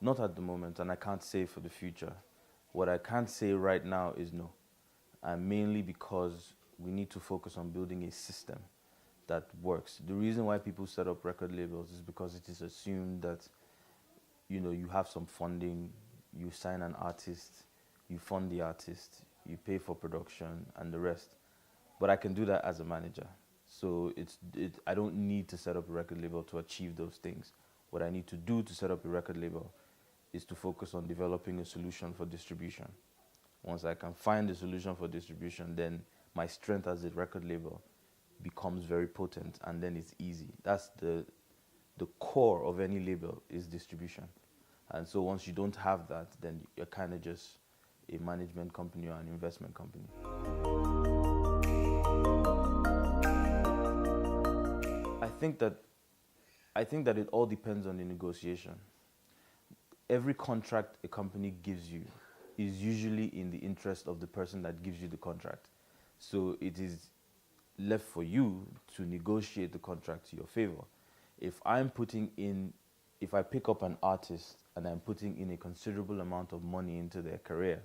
Not at the moment, and I can't say for the future. What I can't say right now is no. And mainly because we need to focus on building a system that works. The reason why people set up record labels is because it is assumed that you have some funding, you sign an artist, you fund the artist, you pay for production and the rest. But I can do that as a manager. So I don't need to set up a record label to achieve those things. What I need to do to set up a record label is to focus on developing a solution for distribution. Once I can find a solution for distribution, then my strength as a record label becomes very potent, and then it's easy. That's the core of any label is distribution. And so once you don't have that, then you're kind of just a management company or an investment company. I think that it all depends on the negotiation. Every contract a company gives you is usually in the interest of the person that gives you the contract. So it is left for you to negotiate the contract to your favor. If I pick up an artist and I'm putting in a considerable amount of money into their career,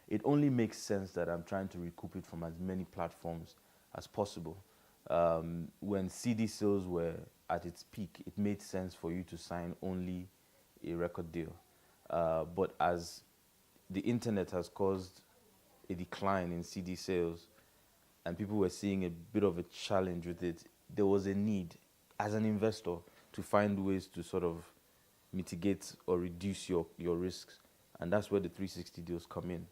it only makes sense that I'm trying to recoup it from as many platforms as possible. When CD sales were at its peak, it made sense for you to sign only a record deal. But as the internet has caused a decline in CD sales and people were seeing a bit of a challenge with it, there was a need as an investor to find ways to sort of mitigate or reduce your risks. And that's where the 360 deals come in.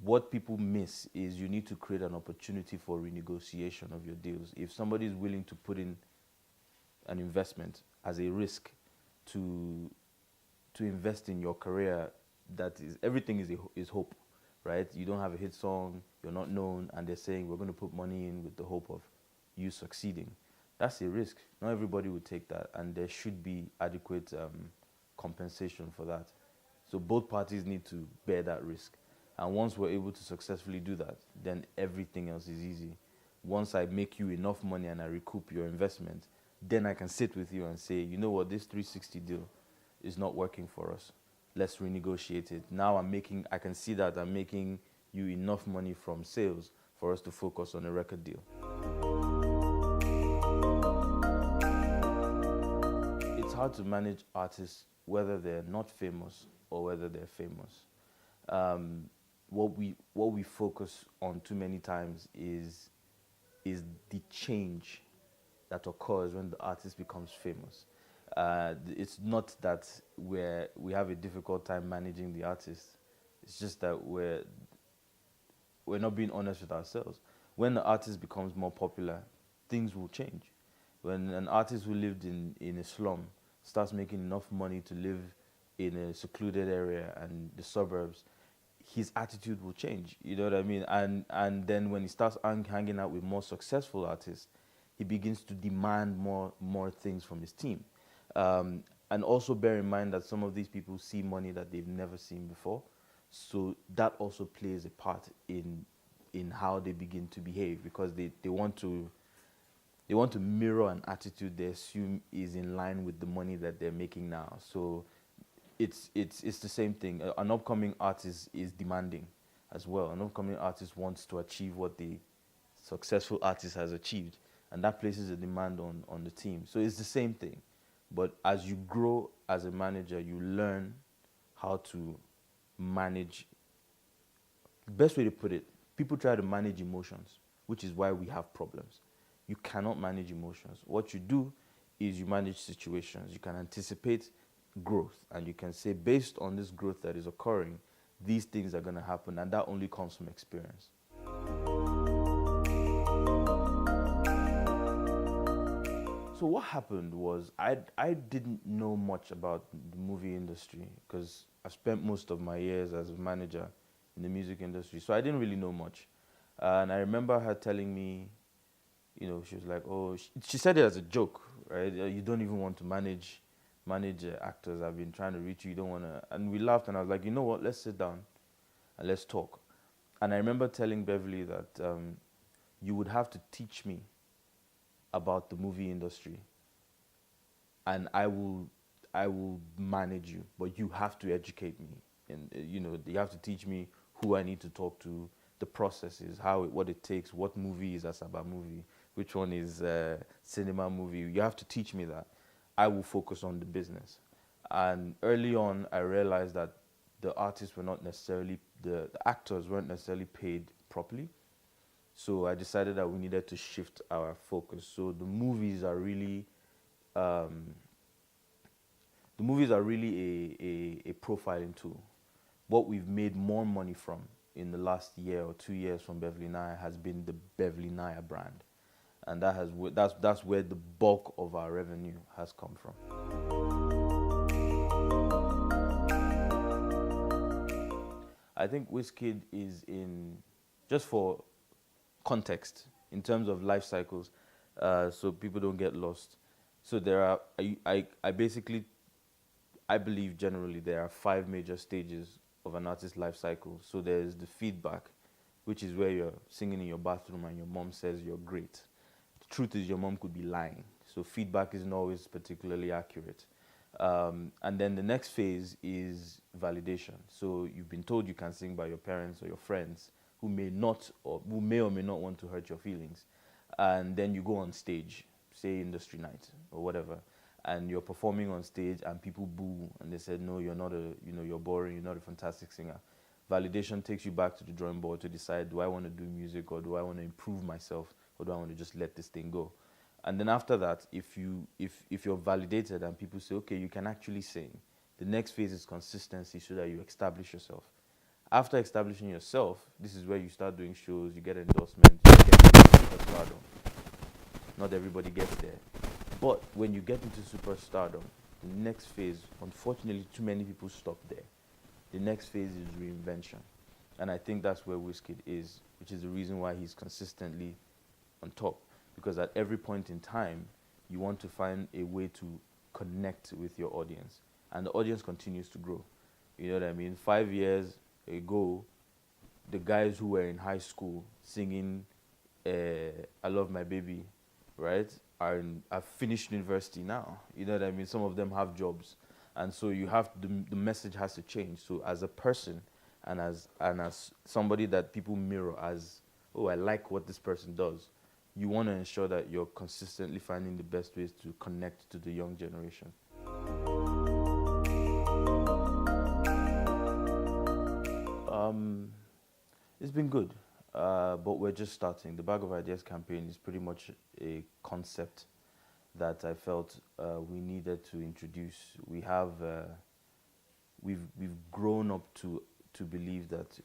What people miss is you need to create an opportunity for renegotiation of your deals. If somebody is willing to put in an investment as a risk to invest in your career, that is everything is hope, right? You don't have a hit song, you're not known, and they're saying we're going to put money in with the hope of you succeeding. That's a risk. Not everybody would take that, and there should be adequate compensation for that. So both parties need to bear that risk. And once we're able to successfully do that, then everything else is easy. Once I make you enough money and I recoup your investment, then I can sit with you and say, you know what, this 360 deal is not working for us. Let's renegotiate it. Now I can see that I'm making you enough money from sales for us to focus on a record deal. It's hard to manage artists whether they're not famous or whether they're famous. What we focus on too many times is the change that occurs when the artist becomes famous. It's not that we have a difficult time managing the artist. It's just that we're not being honest with ourselves. When the artist becomes more popular, things will change. When an artist who lived in a slum starts making enough money to live in a secluded area and the suburbs, his attitude will change. You know what I mean? And then when he starts hanging out with more successful artists, he begins to demand more things from his team. And also bear in mind that some of these people see money that they've never seen before. So that also plays a part in how they begin to behave, because they want to mirror an attitude they assume is in line with the money that they're making now. So it's the same thing. An upcoming artist is demanding as well. An upcoming artist wants to achieve what the successful artist has achieved, and that places a demand on the team. So it's the same thing. But as you grow as a manager, you learn how to manage. The best way to put it, people try to manage emotions, which is why we have problems. You cannot manage emotions. What you do is you manage situations. You can anticipate growth, and you can say, based on this growth that is occurring, these things are going to happen, and that only comes from experience. So what happened was I didn't know much about the movie industry because I spent most of my years as a manager in the music industry. So I didn't really know much. And I remember her telling me, she was like, oh, she said it as a joke, right? You don't even want to manage actors. I've been trying to reach you. You don't want to. And we laughed, and I was like, you know what? Let's sit down and let's talk. And I remember telling Beverly that you would have to teach me about the movie industry, and I will I will manage you, but you have to educate me, and you have to teach me who I need to talk to, the processes, what it takes, what movie is a Saba movie, which one is a cinema movie. You have to teach me that. I will focus on the business. And early on, I realized that the artists were not necessarily, the actors weren't necessarily paid properly. So I decided that we needed to shift our focus. So um, the movies are really a profiling tool. What we've made more money from in the last year or 2 years from Beverly Naya has been the Beverly Naya brand, and that's where the bulk of our revenue has come from. I think Wizkid is in, just for context, in terms of life cycles, so people don't get lost. So there are, I basically, I believe generally there are five major stages of an artist's life cycle. So there's the feedback, which is where you're singing in your bathroom and your mom says you're great. The truth is your mom could be lying. So feedback isn't always particularly accurate. And then the next phase is validation. So you've been told you can sing by your parents or your friends who may not, or who may or may not want to hurt your feelings. And then you go on stage, say industry night or whatever, and you're performing on stage and people boo and they said, no, you're not you're boring, you're not a fantastic singer. Validation takes you back to the drawing board to decide, do I want to do music, or do I want to improve myself, or do I want to just let this thing go? And then after that, if you're validated and people say, okay, you can actually sing, the next phase is consistency, so that you establish yourself. After establishing yourself, this is where you start doing shows, you get endorsements, you get into superstardom. Not everybody gets there. But when you get into superstardom, the next phase, unfortunately, too many people stop there. The next phase is reinvention. And I think that's where Wizkid is, which is the reason why he's consistently on top. Because at every point in time, you want to find a way to connect with your audience. And the audience continues to grow. You know what I mean? 5 years ago, the guys who were in high school singing I Love My Baby, right, have finished university now. You know what I mean? Some of them have jobs. And so the message has to change. So as a person and as somebody that people mirror as, oh, I like what this person does, you want to ensure that you're consistently finding the best ways to connect to the young generation. It's been good, but we're just starting. The Bag of Ideas campaign is pretty much a concept that I felt we needed to introduce. We've grown up to believe that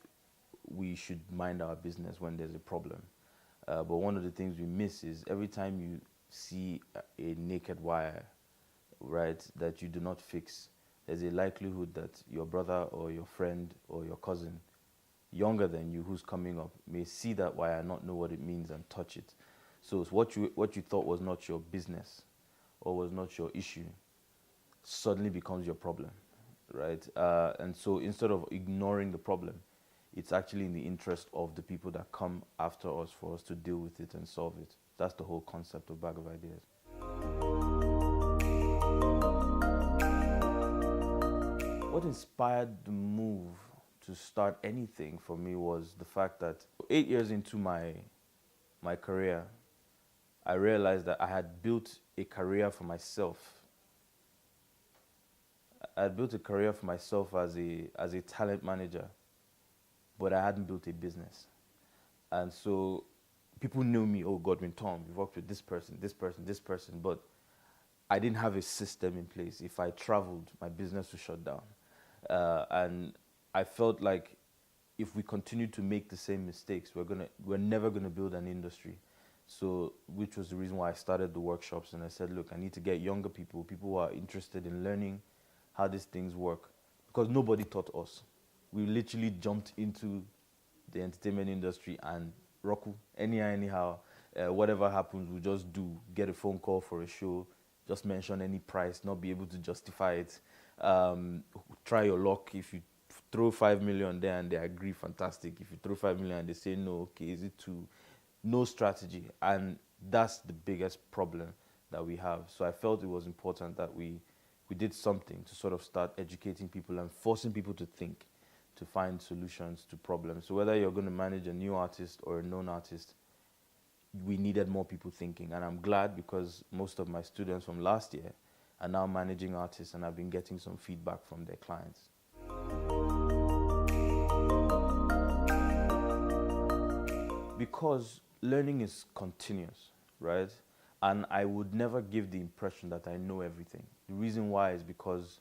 we should mind our business when there's a problem. But one of the things we miss is every time you see a naked wire, right, that you do not fix, there's a likelihood that your brother or your friend or your cousin, younger than you, who's coming up, may see that wire, not know what it means, and touch it. So it's what you thought was not your business or was not your issue suddenly becomes your problem, right? And so instead of ignoring the problem, it's actually in the interest of the people that come after us for us to deal with it and solve it. That's the whole concept of Bag of Ideas. What inspired the move to start anything for me was the fact that 8 years into my career, I realized that I had built a career for myself. I had built a career for myself as a talent manager, but I hadn't built a business. And so people knew me, oh, Godwin Tom, you've worked with this person, this person, this person, but I didn't have a system in place. If I traveled, my business would shut down. And I felt like if we continue to make the same mistakes, we're never gonna build an industry. So, which was the reason why I started the workshops, and I said, look, I need to get younger people who are interested in learning how these things work, because nobody taught us. We literally jumped into the entertainment industry and roku anyhow. Whatever happens, we just do. Get a phone call for a show, just mention any price, not be able to justify it. Try your luck. If you throw 5 million there and they agree, fantastic. If you throw 5 million and they say no, okay, is it too? No strategy, and that's the biggest problem that we have. So I felt it was important that we we did something to sort of start educating people and forcing people to think, to find solutions to problems. So whether you're going to manage a new artist or a known artist, we needed more people thinking. And I'm glad because most of my students from last year are now managing artists, and I've been getting some feedback from their clients. Because learning is continuous, right? And I would never give the impression that I know everything. The reason why is because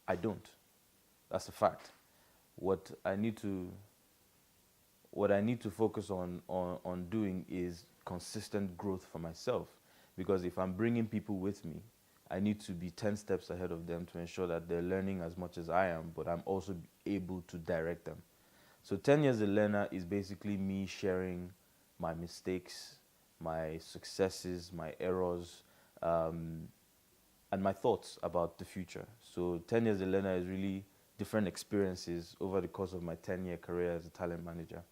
I don't. That's a fact. What I need to focus on doing is consistent growth for myself. Because if I'm bringing people with me, I need to be 10 steps ahead of them to ensure that they're learning as much as I am, but I'm also able to direct them. So 10 Years a Learner is basically me sharing my mistakes, my successes, my errors, and my thoughts about the future. So 10 Years a Learner is really different experiences over the course of my 10-year career as a talent manager.